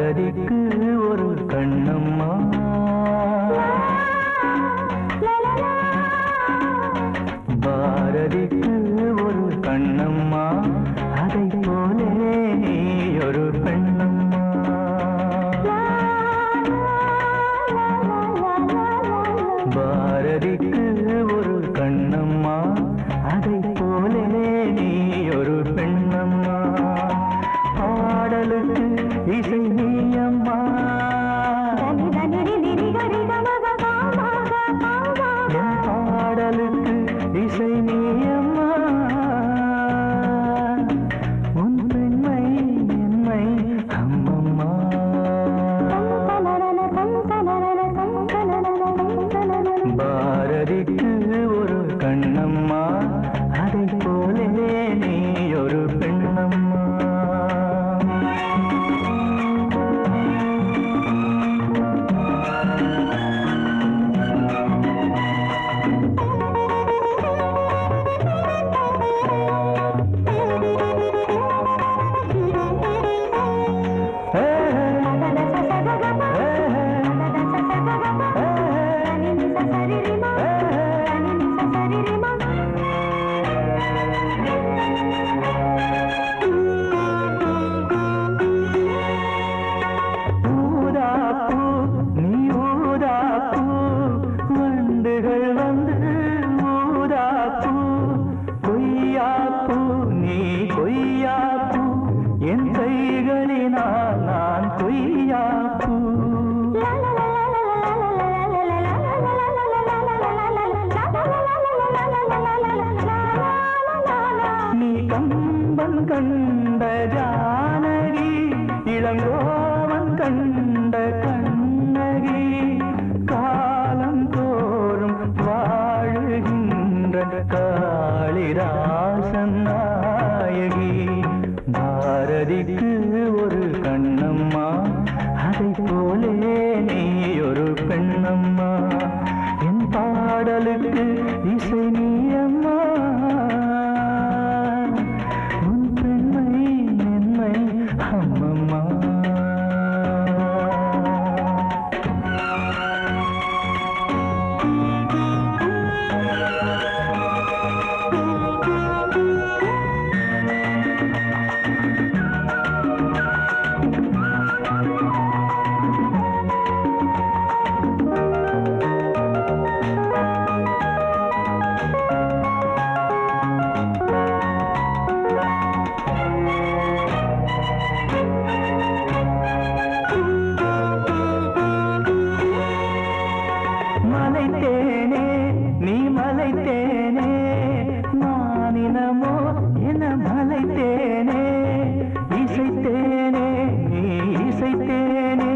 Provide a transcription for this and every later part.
பாரதிக்கு ஒரு கண்ணம்மா, பாரதிக்கு ஒரு கண்ணம்மா, அதை போலே நீ ஒரு பெண்ணம்மா. பாரதிக்கு ஒரு கண்ணம்மா, அதை போலே நீ ஒரு பெண்ணம்மா. பாடலுக்கு இசை நீயம்மா, பாடலுக்கு இசை நீயம்மா. உன் பெண்மை என்னை அம்மம்மா. பாரதிக்கு ஒரு கண்ணம்மா, அதை போலே நீ ஒரு பெண்ணம்மா. கம்பன் கண்ட ஜானகி, இளங்கோவன் கண்ட கண்ணகி, காலம் தோறும் வாழுகின்ற காளிதாசன் நாயகி. பாரதிக்கு ஒரு கண்ணம்மா, அதை போலே நீ ஒரு பெண்ணம்மா. என் பாடலுக்கு இசை நீயம்மா, உன் பெண்மை என்னை அம்மம்மா. மலைத்தேனே நீ மலைத்தேனே, நானினமோ என மலைத்தேனே. இசைத்தேனே நீ இசைத்தேனே,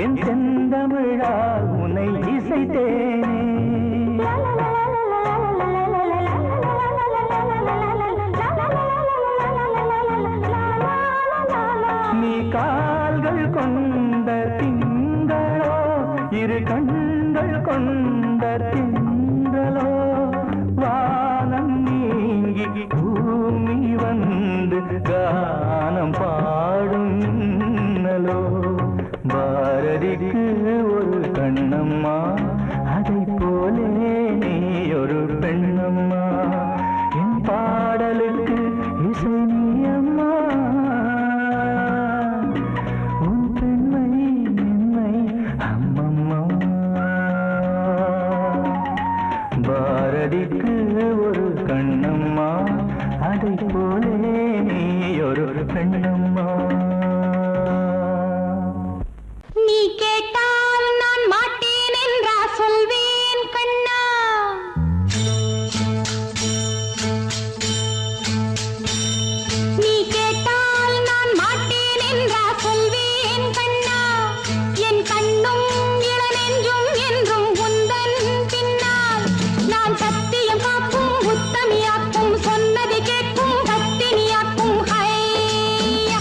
என் செந்தமிழால் உன்னை இசைத்தேனே. நீ கால்கள் கொண்ட திங்களோ, இரு கண்கள் கொண்ட திங்களோ, வானம் நீங்கி பூமி வந்து கானம் பாடும் மின்னலோ. பாரதிக்கு ஒரு கண்ணம்மா, அதை போலே நீ ஒரு பெண்ணம்மா. என் பாடலுக்கு இசை நீயம்மா, உன் பெண்மை என்னை அம்மம்மா. பாரதிக்கு ஒரு கண்ணம்மா, அதை போலே நீ ஒரு பெண்ணம்மா. நீ கேட்டால் நான் மாட்டேன் என்றா சொல்வேன் கண்ணா. நீ கேட்டால் நான் மாட்டேன் என்றா சொல்வேன் கண்ணா. என் கண்ணும் இளநெஞ்சும் என்றும் உந்தன் பின்னால். நான் சத்தியம் காக்கும் உத்தமியாக்கும், சொன்னதை கேட்கும் பத்தினியாக்கும். ஹையா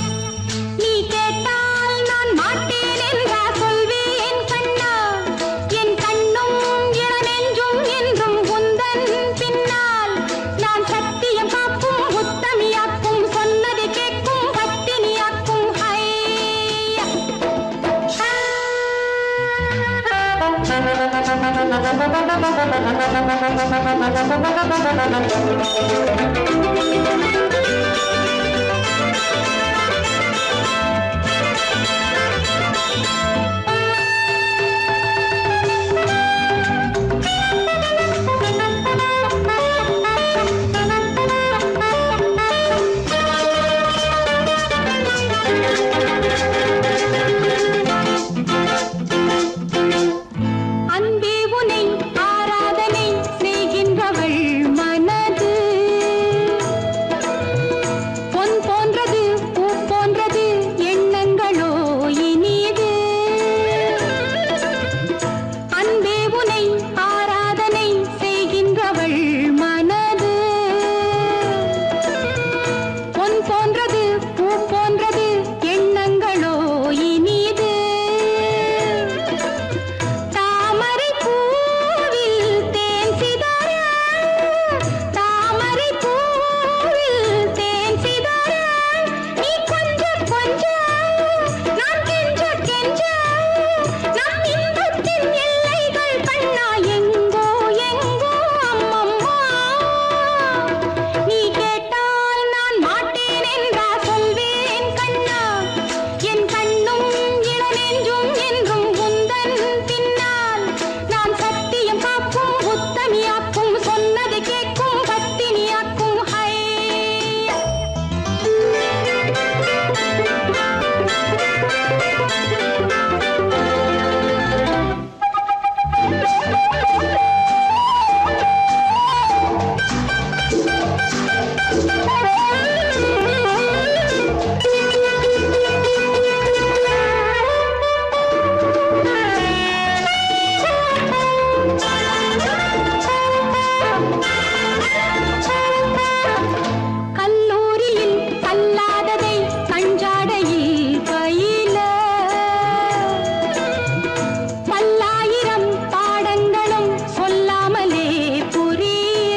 அன்பே உனை ஆராதனை செய்கின்றவள் மனது பொன் போன்றது பூ போன்றது எண்ணங்களோ இனிது அன்பே உனை ஆராதனை செய்கின்றவள் மனது பொன் போன்றது பூ போன்றது எண்ணங்களோ இனிது தாமரை பூவில் தேன் சிதற தாமரை பூவில் தேன் சிதற நீ கொஞ்ச கொஞ்ச நான் கெஞ்ச கெஞ்ச நம் இன்பத்தின் எல்லைகள் கண்ணா எங்கோ எங்கோ அம்மம்மா நீ கேட்டால் நான் மாட்டேன் என்றா சொல்வேன் கண்ணா என் கண்ணும் இளநெஞ்சும் என்றும் உந்தன் பின்னால் நான் சத்தியம் காக்கும் உத்தமியாக்கும் சொன்னதை கேட்கும் பத்தினியாக்கும் ஹை கல்லூரியில் கல்லாததை கஞ்சாடையில் பயில பல்லாயிரம் பாடங்களும் சொல்லாமலே புரிய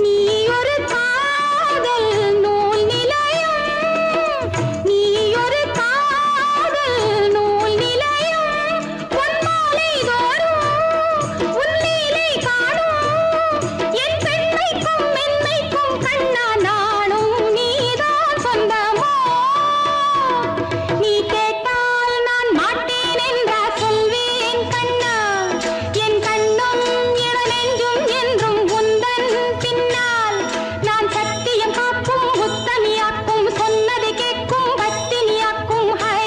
நீ ஒரு காதல் நூல் நிலையம் நீ ஒரு காதல் நூல் நிலையம் பொன்மாலை தோறும் உன்னிலை காணும் என் பெண்மைக்கும் மென்மைக்கும் கண்ணா நானும் நீதான் சொந்தமோ நீ கேட்டால் நான் மாட்டேன் என்றா சொல்வேன் கண்ணா என் கண்ணும் இளநெஞ்சும் என்றும் உந்தன் பின்னால் நான் சத்தியம் காக்கும் உத்தமியாக்கும் சொன்னதை கேட்கும் பத்தினியாக்கும் ஹை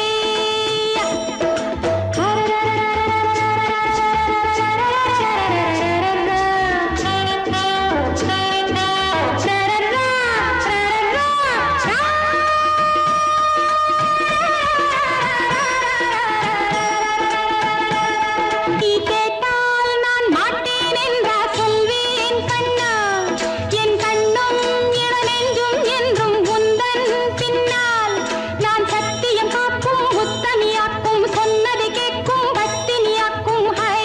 நீ கேட்டால் நான் மாட்டேன் என்றா சொல்வேன் கண்ணா என் கண்ணும் இளநெஞ்சும் என்றும் உந்தன் பின்னால் நான் சத்தியம் காக்கும் உத்தமியாக்கும் சொன்னதை கேட்கும் பத்தினியாக்கும் ஹை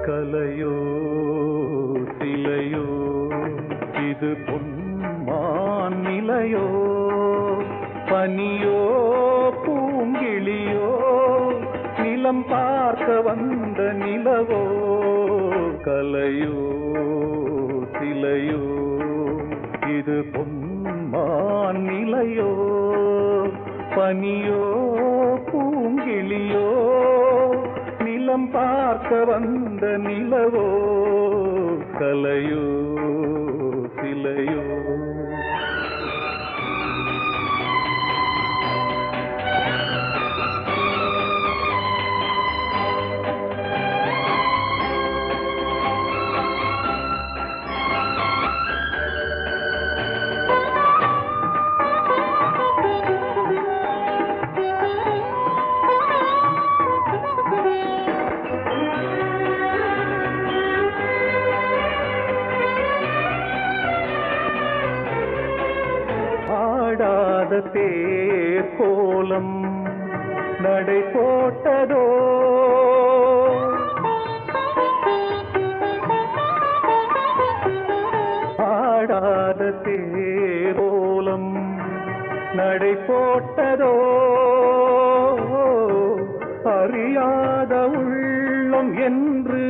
கலையோ சிலையோ இது பொன்மான் நிலையோ பனியோ பூங்கிளியோ நிலம் பார்க்க வந்த நிலவோ கலையோ சிலையோ இது பொன்மான் நிலையோ பனியோ பூங்கிளியோ நிலம் பார்க்க வந்த நிலவோ கலையோ சிலையோ ஆடாத தேர் கோலம் நடை போட்டதோ ஆடாத தேர் கோலம் நடை போட்டதோ அறியாத உள்ளம் என்று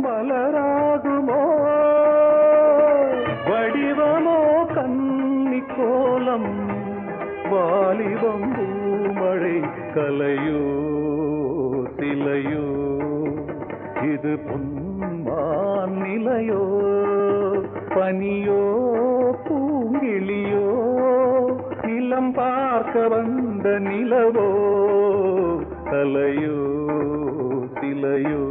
மலராகுமோ வடிவமோ கன்னி கோலம் வாலிபம் பூமழை கலையோ சிலையோ இது பொன்மான் நிலையோ பனியோ பூங்கிளியோ நிலம் பார்க்க வந்த நிலவோ கலையோ சிலையோ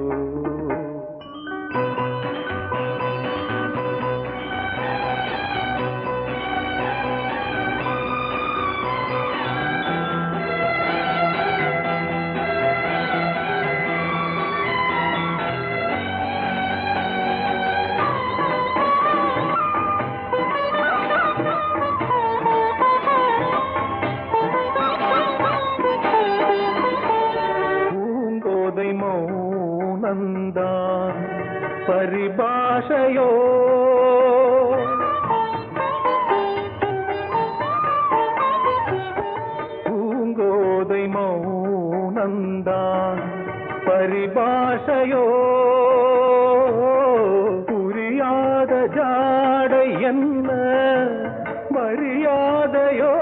மௌனந்தான் பரிபாஷையோ பூங்கோதை மௌனந்தான் பரிபாஷையோ புரியாத ஜாடை என்ன மரியாதையோ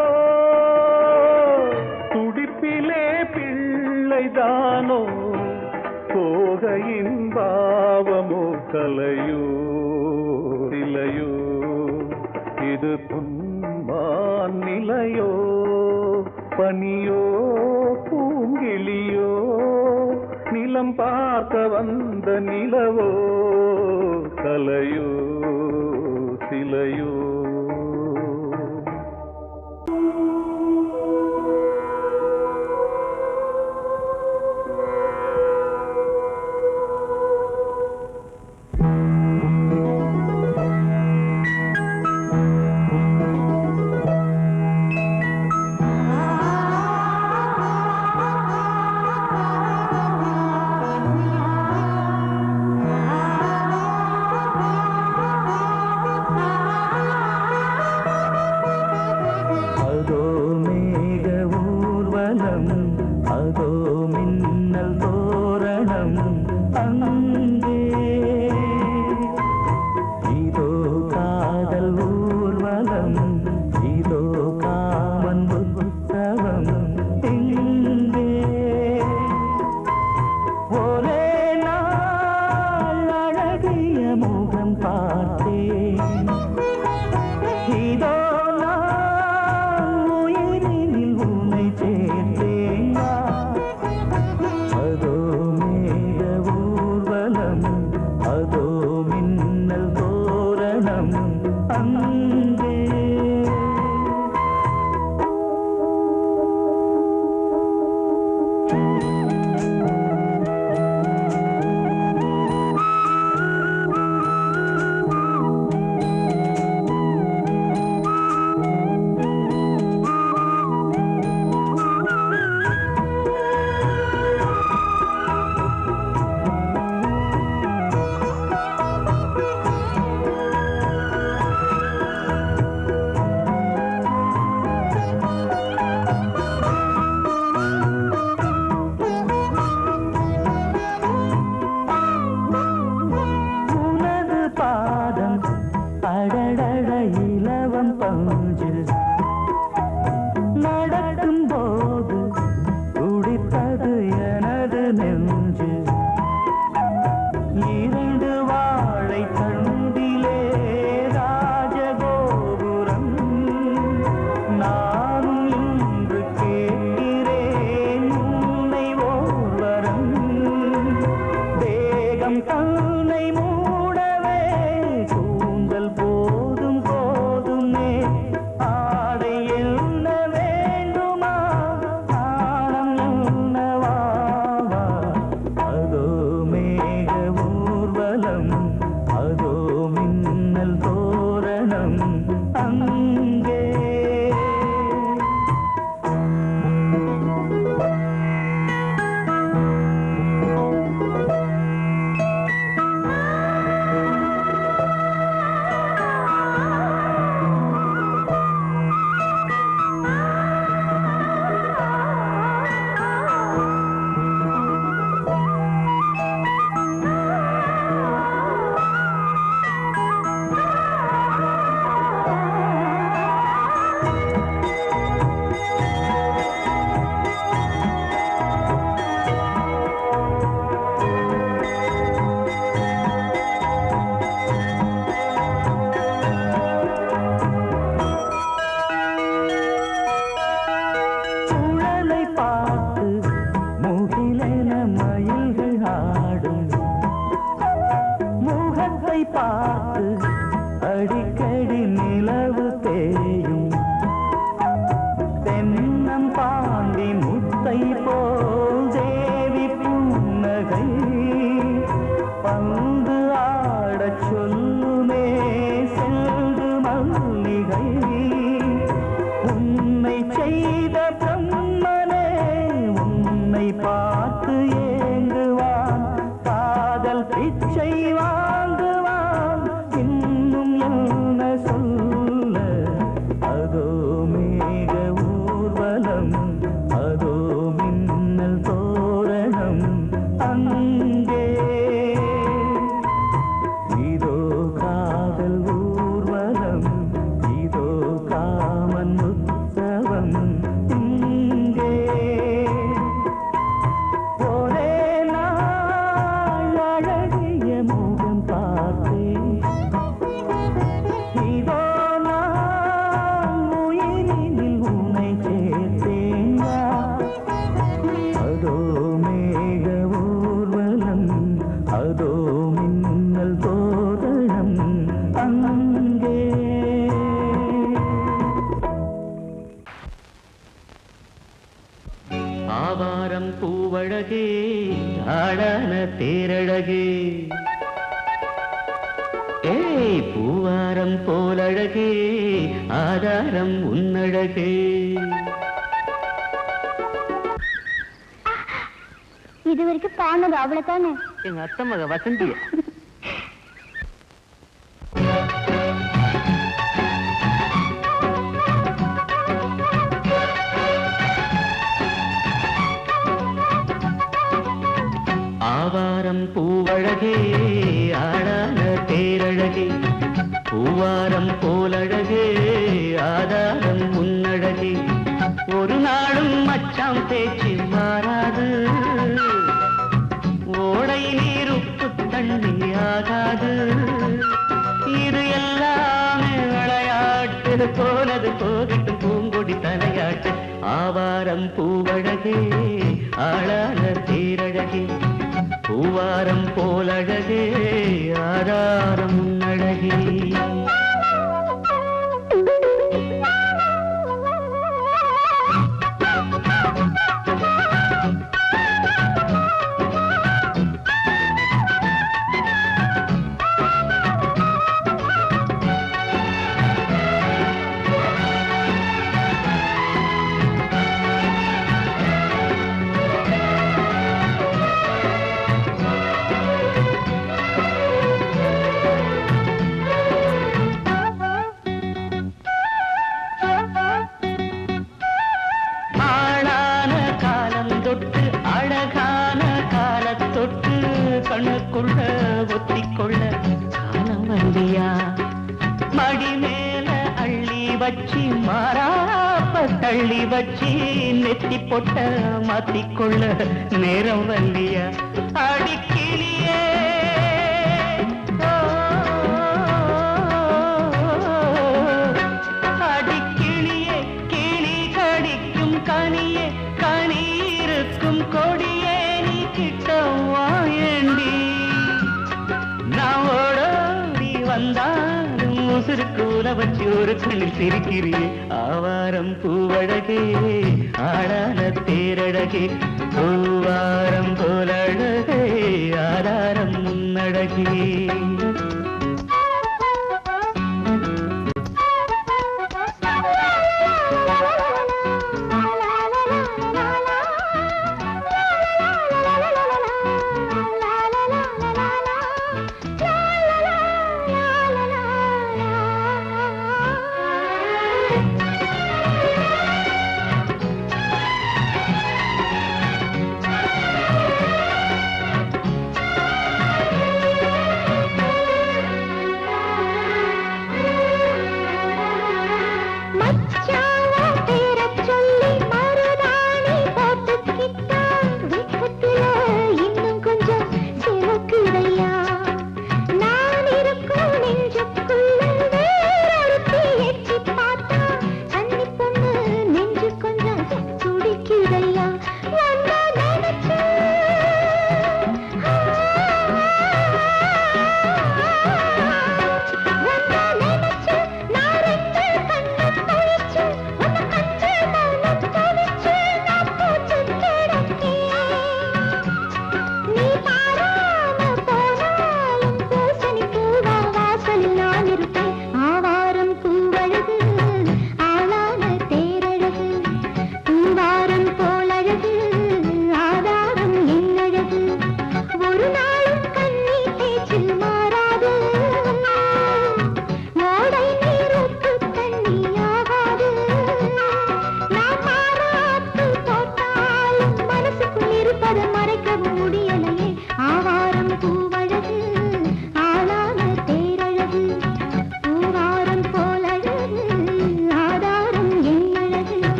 துடிப்பிலே பிள்ளைதானோ சோகையின் பாவமோ கலையோ சிலையோ இது பொன்மான் நிலையோ பனியோ பூங்கிளியோ நிலம் பார்க்க வந்த நிலவோ கலையோ சிலையோ அதோ மின்னல் தோரணம் அங்கே இதோ காதல் ஊர்வலம் இதோ காமன் உற்சவம் இங்கே ஒரே நாள் அழகிய முகம் பார்த்தேன் இதோ நடக்கும் போது துடித்தது எனது நெஞ்சு இரண்டு வாழை தண்டிலே ராஜகோபுரம் நானும் இன்று கேட்கிறேன் உன்னை ஓர்வரம் தேகம் தன்னை மூடவே கூந்தல் போதும் போதுமே ஆடை என்ன வேண்டுமா ஆடம் என்னவாவா அதோ மேக ஊர்வலம் அதோ மின்னல் தோரணம் அங்கே அடிக்கடி நிலவு தேயும் தென்னம் பாண்டி முத்தை போல் தேவி புன்னகை பந்து ஆடச் சொல்லுமே செல்து மல்லிகை உன்னை செய்த பிரம்மனே உன்னை பார்த்து ஏங்குவான் காதல் பிச்சை வாங்குவான் இன்னும் என்ன சொல்ல அதோ மேக ஊர்வலம் அதோ மின்னல் தோரணம் அங்கே இதோ காதல் ஊர்வலம் இதோ காமன் உற்சவம் இங்கே ஒரே நாள் அழகிய முகம் பார்த்தேன் இதோ நான் உயிரினில் உன்னை சேர்த்தேன் அதோ மேக ஊர்வலம் அதோ மின்னல் தோரணம் அங்கே ஆவாரம் பூவழகே ஆடான தேரழகே ஏய் பூவாரம் போலழகே ஆதாரம் உன்னழகே இது வரைக்கும் பாடுனது அவ்வளவுதானே? எங்க அத்தை மக வசந்தி ஆவாரம் பூவழகே ஆடான தேரழகே பூவாரம் போலழகே ஆதாரம் உன்னழகே ஒரு நாளும் மச்சாம் பேச்சு மாறாது ஓடை நீர் உப்பு தண்ணி ஆகாது இது எல்லாமே விளையாட்டு போனது போகட்டும் பூங்கொடி தலையாட்டு ஆவாரம் பூவழகே ஆளான தேரழகே பூவாரம் போலழகே ஆதாரம் உன்னழகே கண்ணுக்குள்ள ஒத்திக்கொள்ள காலம் வந்தியா மடி மேல அள்ளி வச்சி மாறாப்ப தள்ளி வச்சி நெத்தி பொட்ட மாத்திக்கொள்ள நேரம் வந்தியா அடிக்கிளியே அடிக்கிளியே கிளி கடிக்கும் கனியே கனி இருக்கும் கொடியே நீ கிட்ட வாயண்டி நான் ஓடி வந்தாலும் உசுருக்கு உல வச்சு ஒரு கண்ணில் சிரிக்கிறியே ஆவாரம் பூவழகே ஆடான தேரழகே பூவாரம் போலழகே ஆதாரம் முன்னழகே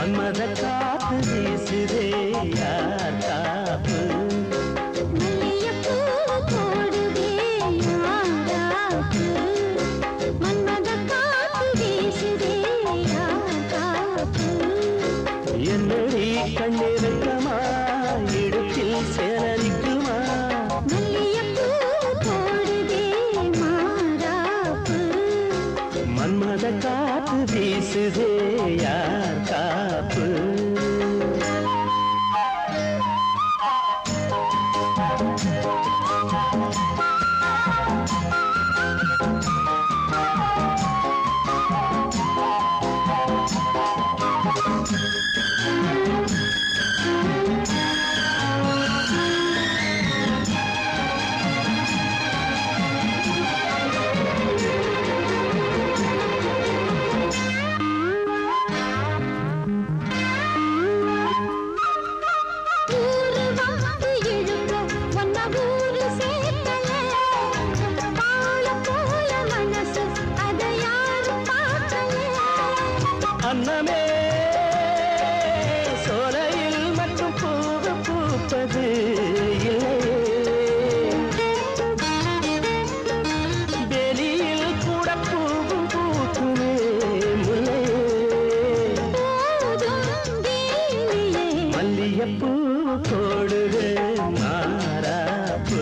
மன்மத காத்து வீசுதே யார் காப்பு மல்லிகைப்பூ போடுதே யாராப்பு மன்மத காத்து வீசுதே யார் காப்பு என்னடி கண்ணிருக்கமா இடுப்பில் சேரரிக்குமா மல்லிகைப்பூ போடுதே மாறாப்பு மன்மத காத்து வீசுதே யார் காப்பு அன்னமே சோலையில் மட்டும் பூவு பூப்பது வெளியில் கூட பூவும் பூக்குமே முல்லை மல்லிகைப்பூ போடுது மாறாப்பு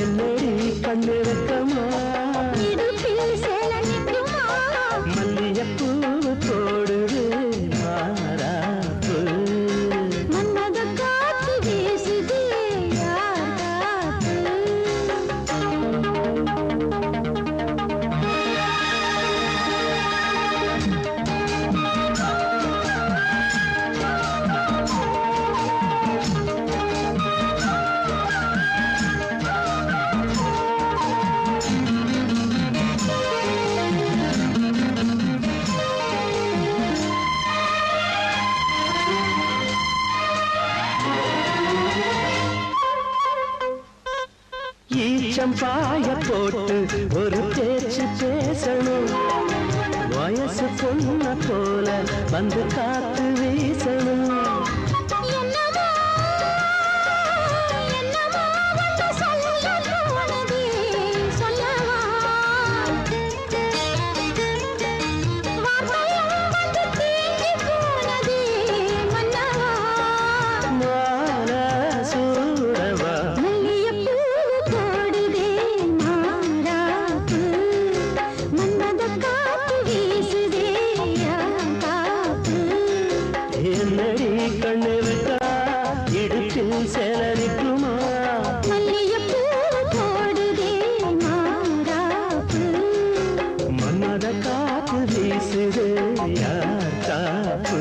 என்னடி கண்ணிருக்கமா மல்லிகைப்பூ போடுது மாறாப்பு ஈச்சம் பாய போட்டு ஒரு பேச்சு பேசணும் வயசு பொண்ண போல வந்து காத்து வீசணும் என்னடி கண்ணிருக்கா இடுப்பில் சேலரிக்குமா மன்மத காத்து வீசுது யார் காப்பு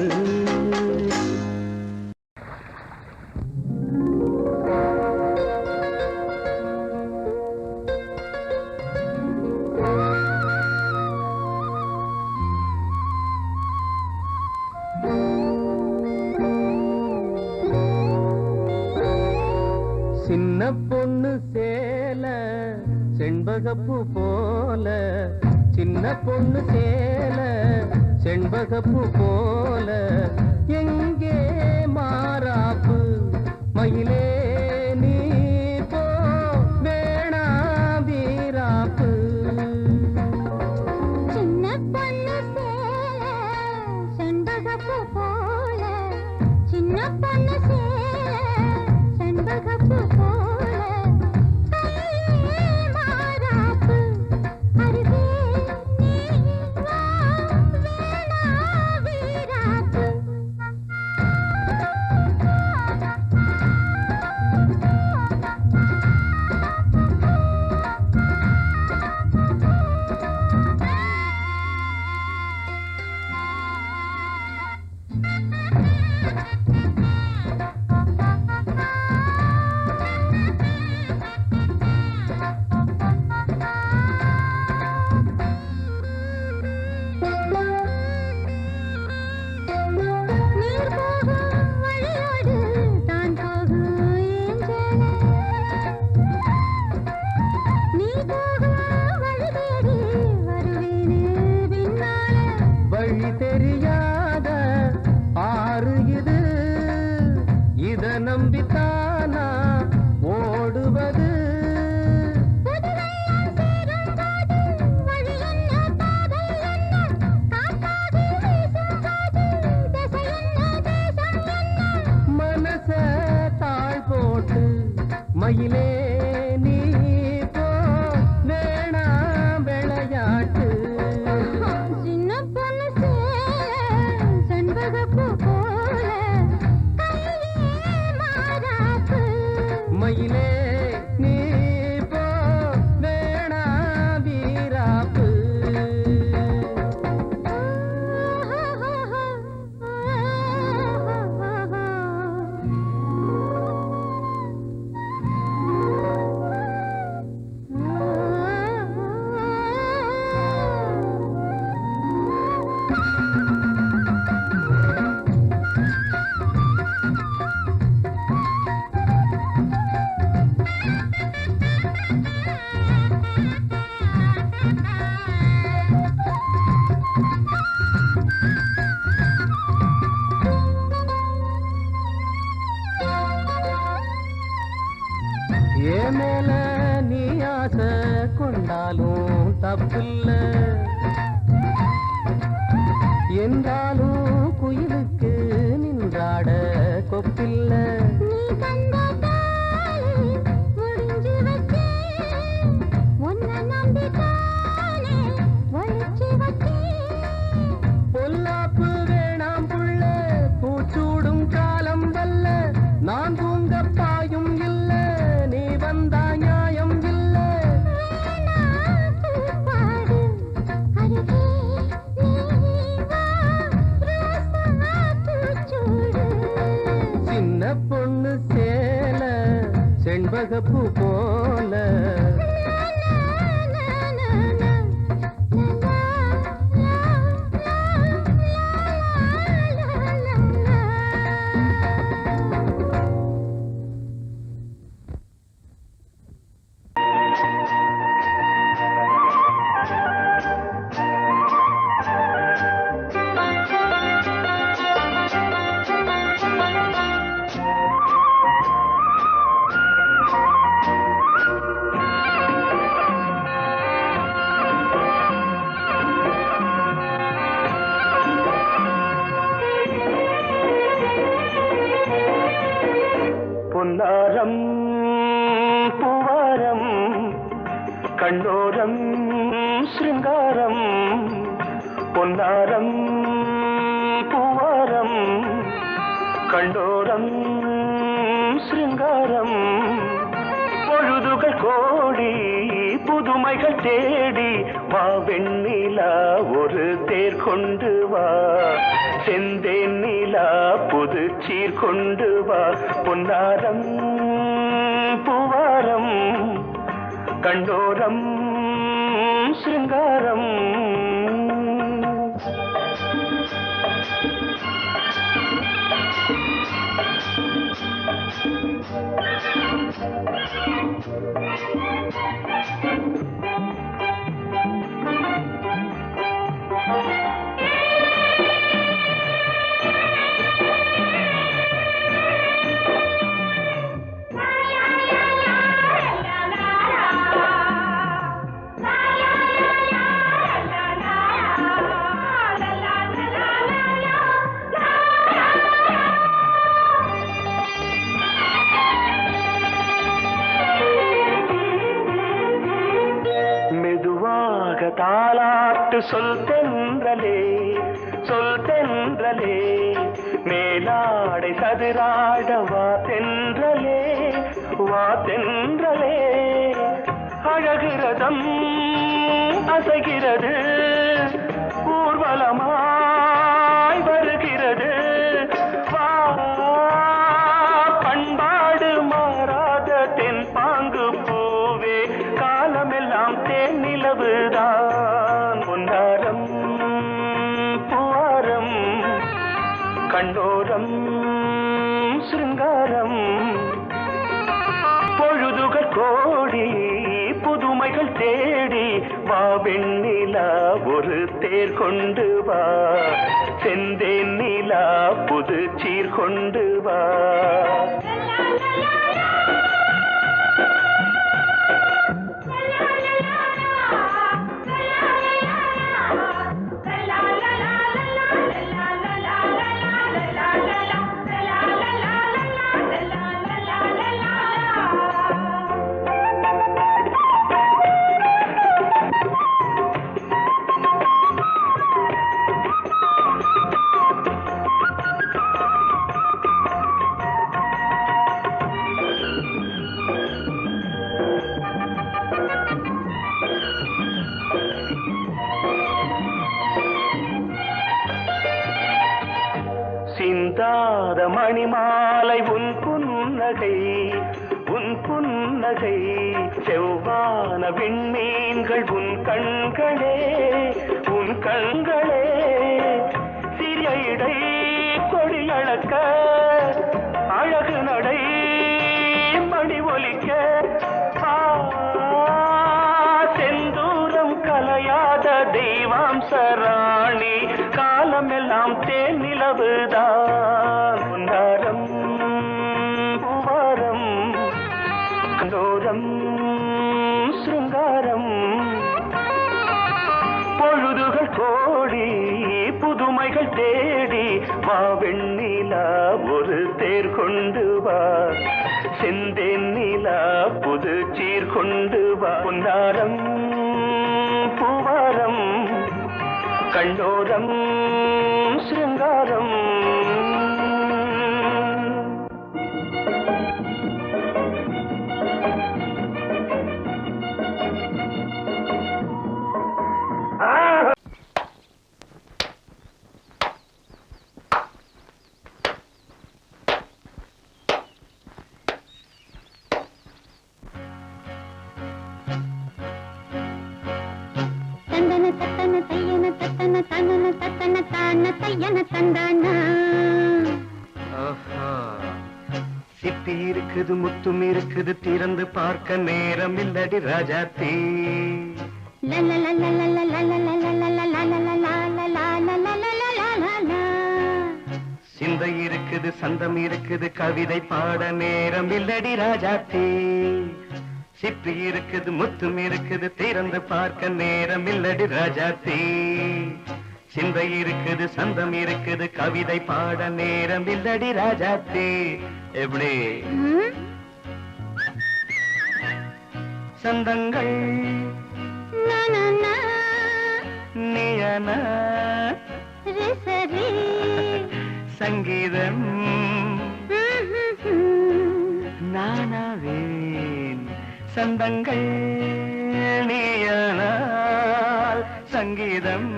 சின்ன பொண்ணு சேல செண்பகப்பூ போல சின்ன பொண்ணு சேல செண்பகப்பூ போல எங்கே மாறாப்பு மயிலே நீ போ வேணா வீராப்பு சின்ன பொண்ணு சேல செண்பகப்பூ போல சின்ன பொண்ணு சேல செண்பகப்பூ போல மாறாப்பு அருகே நீ வா வேணா வீராப்பு ஒன்னும் தப்பில்ல என்றாலும் குயிலுக்கு நின்றாட கொப்பில்ல நீ தந்த தாலி முடிஞ்சு வச்சேன் உன்னை நம்பித்தானே ஒழிச்சு வச்சேன் பொல்லாப்பு வேணாம் புள்ள பூச்சூடும் காலம் வல்ல நான் தூங்க பாயும் இல்ல நீ வந்தா நியாயம் இல்ல பாடு அருகே நீ வா ரோசா பூச்சூடு சின்ன பொண்ணு சேல செண்பகப்பூ போல பொன்னாரம் பூவாரம் கண்ணோரம் சிருங்காரம் பொன்னாரம் பூவாரம் கண்ணோரம் சிருங்காரம் பொழுதுகள் கோடி புதுமைகள் தேடி வா வெண்ணிலா ஒரு தேர் கொண்டு வா செந்தேன் நிலா புது சீர் கொண்டு வா பொன்னாரம் பூவாரம் கண்டோரம் சிருங்காரம் தாலாட்டு சொல் தென்றலே மேலாடை சதுராட வா தென்றலே அழகிறதம் அசைகிறது ஊர்வலமாய் வருகிறது வா பண்பாடு மாறாத தென் பாங்கு பூவே காலமெல்லாம் தேன் நிலவுதான் பொன்னாரம் பூவாரம் கண்டோரம் சிருங்காரம் பொழுதுகள் கோடி புதுமைகள் தேடி வா வெண்ணிலா ஒரு தேர் கொண்டு வா செந்தேன் நிலா புது சீர் கொண்டு வா சிந்தாத மணிமாலை உன் புன்னகை செவ்வான விண்மீன்கள் உன் கண்களே சிறிய இடை கொடியளக்க அழகு நடை மணி ஒலிக்க செந்தூரம் கலையாத தெய்வாம்சராணி காலமெல்லாம் தேன் நிலவுதான் பொன்னாரம் பூவாரம் கண்டோரம் சிருங்காரம் திசைகள் தேடி வா வெண்ணிலா ஒரு தேர் கொண்டு வா செந்தேன் நிலா புது சீர் கொண்டு வா பொன்னாரம் பூவாரம் கண்ணோரம் சிருங்காரம் சிப்பி இருக்குது முத்தும் இருக்குது திறந்து பார்க்க நேரம் இல்லடி ராஜாத்தி சிந்தை இருக்குது சந்தம் இருக்குது கவிதை பாட நேரம் இல்லடி ராஜாத்தி சிப்பி இருக்குது முத்தும் இருக்குது திறந்து பார்க்க நேரம் இல்லடி ராஜாத்தி சிந்தை இருக்குது சந்தம் இருக்குது கவிதை பாட நேரம் இல்லடி ராஜாத்தி எப்படி சந்தங்கள் நீயன சங்கீதம் நானாவேன் சந்தங்கள் நீயனால் சங்கீதம்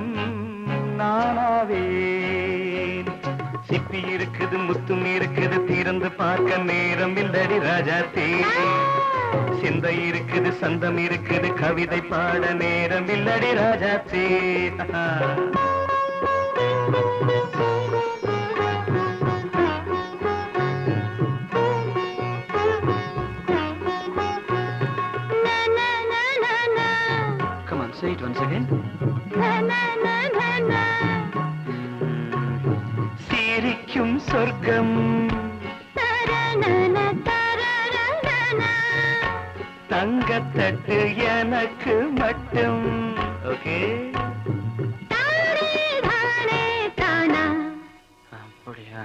நானாவேன் சிப்பி இருக்குது முத்தும் இருக்குது திறந்து பார்க்க நேரம் இல்லடி ராஜாத்தி சிந்தை இருக்குது சந்தம் இருக்குது கவிதை பாட நேரம் இல்லடி Rajathi Come on, say it once again. சிரிக்கும் சொர்க்கம் தங்கத்தட்டு எனக்கு மட்டும் ஓகே அப்படியா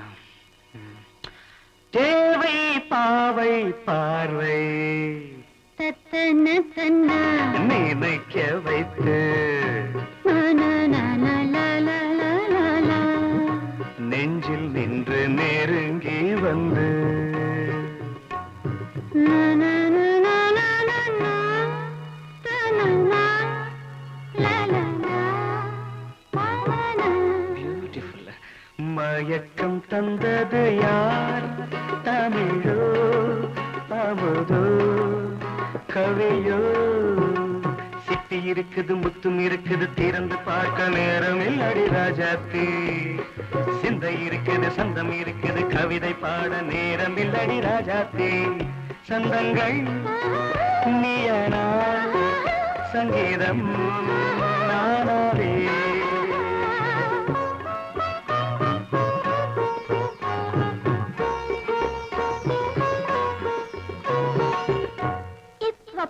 தேவை பாவை பார்வை நினைக்க வைத்து நெஞ்சில் நின்று நெருங்கி வந்து பியூட்டிஃபுல் மயக்கம் தந்தது யார் தமிழோ அமுதோ கவியோ சிப்பி இருக்குது முத்தும் இருக்குது திறந்து பார்க்க நேரம் இல்லடி ராஜாத்தி சிந்தை இருக்குது சந்தம் இருக்குது கவிதை பாட நேரம் இல்லடி ராஜாத்தி சந்தங்கள் நீயனா சங்கீதம் நானாவே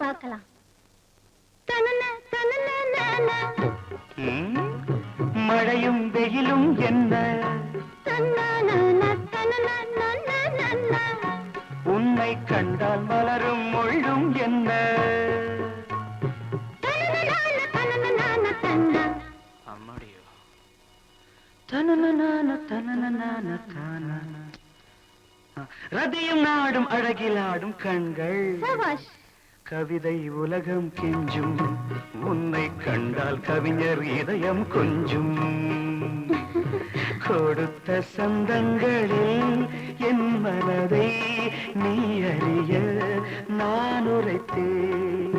பார்க்கலாம் மழையும் வெயிலும் என்ன உன்னை கண்டால் மலரும் மொழியும் என்ன அம்மாடியோ ரதியும் நாடும் அழகிலாடும் கண்கள் கவிதை உலகம் கெஞ்சும் உன்னை கண்டால் கவிஞர் இதயம் கொஞ்சும் கொடுத்த சந்தங்களில் என் மனதை நீ அறிய நான் உரைத்தேன்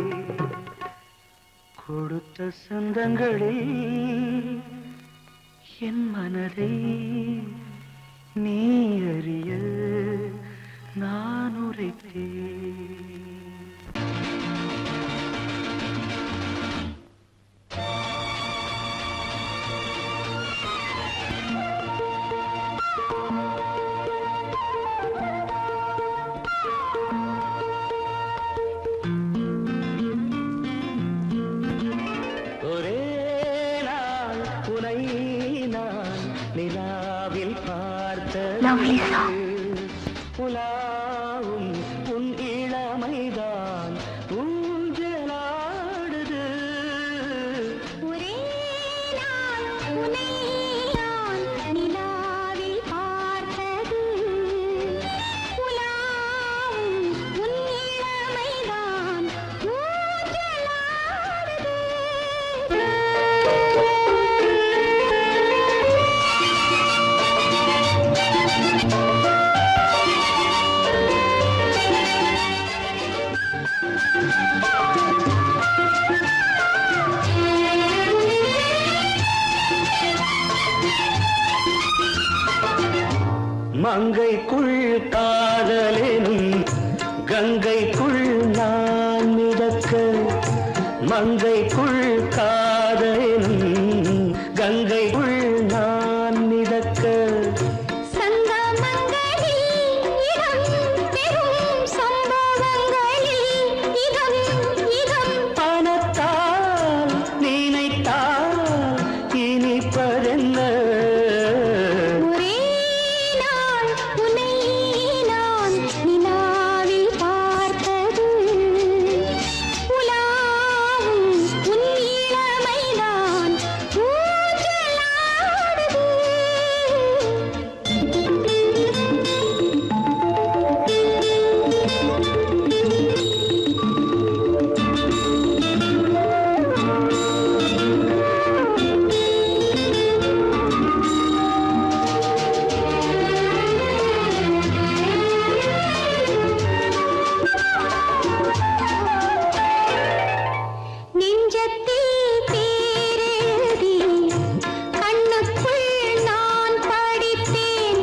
கொடுத்த சந்தங்களில் என் மனதை நீ அறிய நான் உரைத்தேன் lovely song. உலாவும் உன் இளமைதான் ஊஞ்சலாடுது. ஒரே நாள் உன்னை நான் நிலாவில் பார்த்தது. உலாவும் உன் இளமைதான் ஊஞ்சலாடுது. மங்கைக்குள் காதலெனும் கங்கைக்குள் நான் மிதக்க. மங்கைக்குள் காதலெனும் கங்கைக்குள் நான் மிதக்க. சங்கமங்களில் இடம் பெறும் சம்பவங்களில் இதம் இதம் பணத்தால் நினைத்தால் இனிப்பதென்ன. ஒரே நாள் உன்னை நான் நிலாவில் பார்த்தது. உலாவும் உன் இளமைதான் ஊஞ்சலாடுது. நெஞ்சத்தில் பேரெழுதி கண்ணுக்குள் நான் படித்தேன்.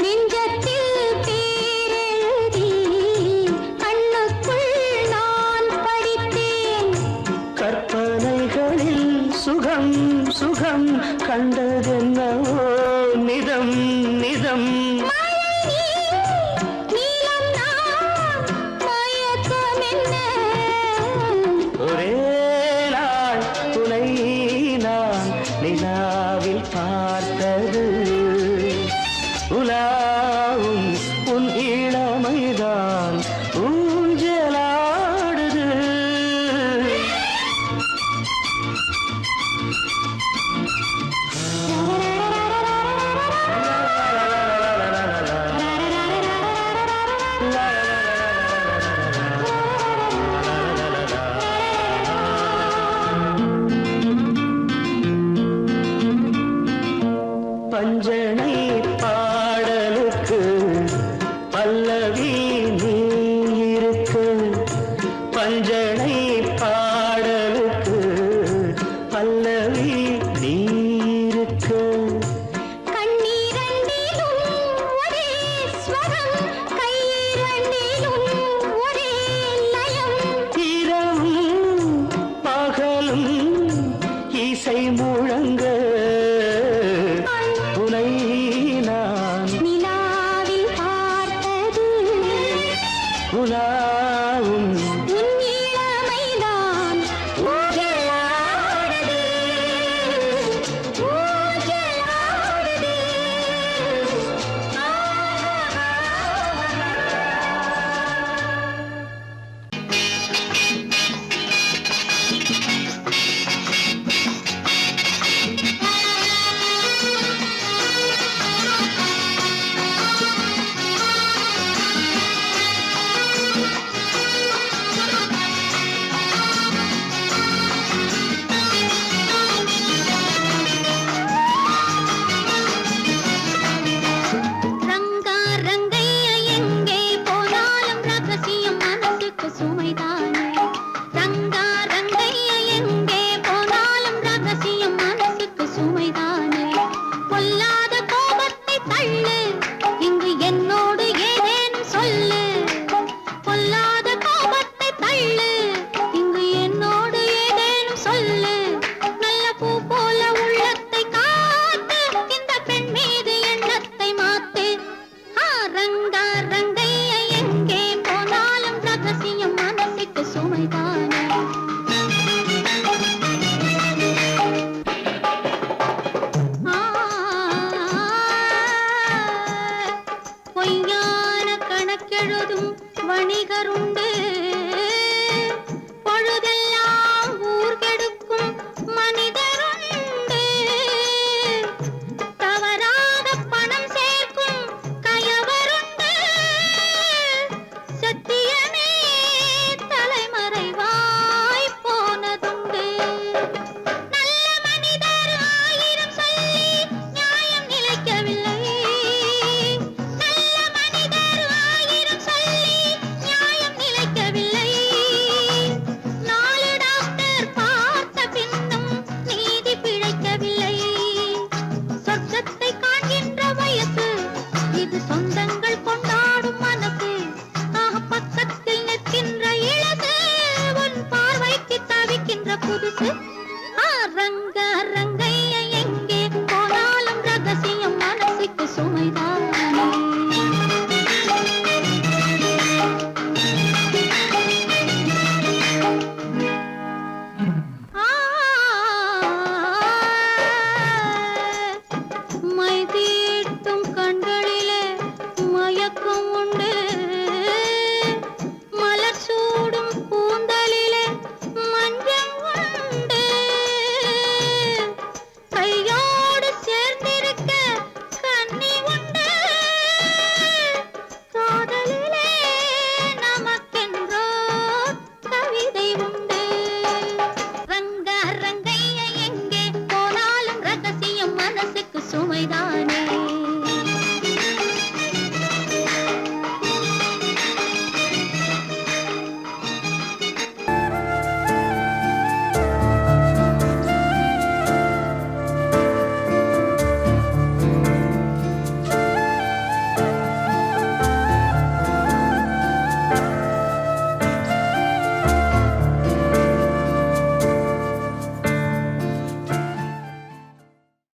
நெஞ்சத்தில் பேரெழுதி கண்ணுக்குள் நான் படித்தேன். கற்பனைகளில் சுகம் சுகம் கண்டதென்னவோ நிதம் நிதம். மழை நீலம் நான் மயக்கம் என்ன. ஒரே நாள் உனை நான் நிலாவில் பார்த்தது. உலாவும் உன் இளமைதான் ஊஞ்சலாடுது. பஞ்சனை பாடலுக்கு பல்லவி நீ இருக்கு. பஞ்சனை பாடலுக்கு பல்லவி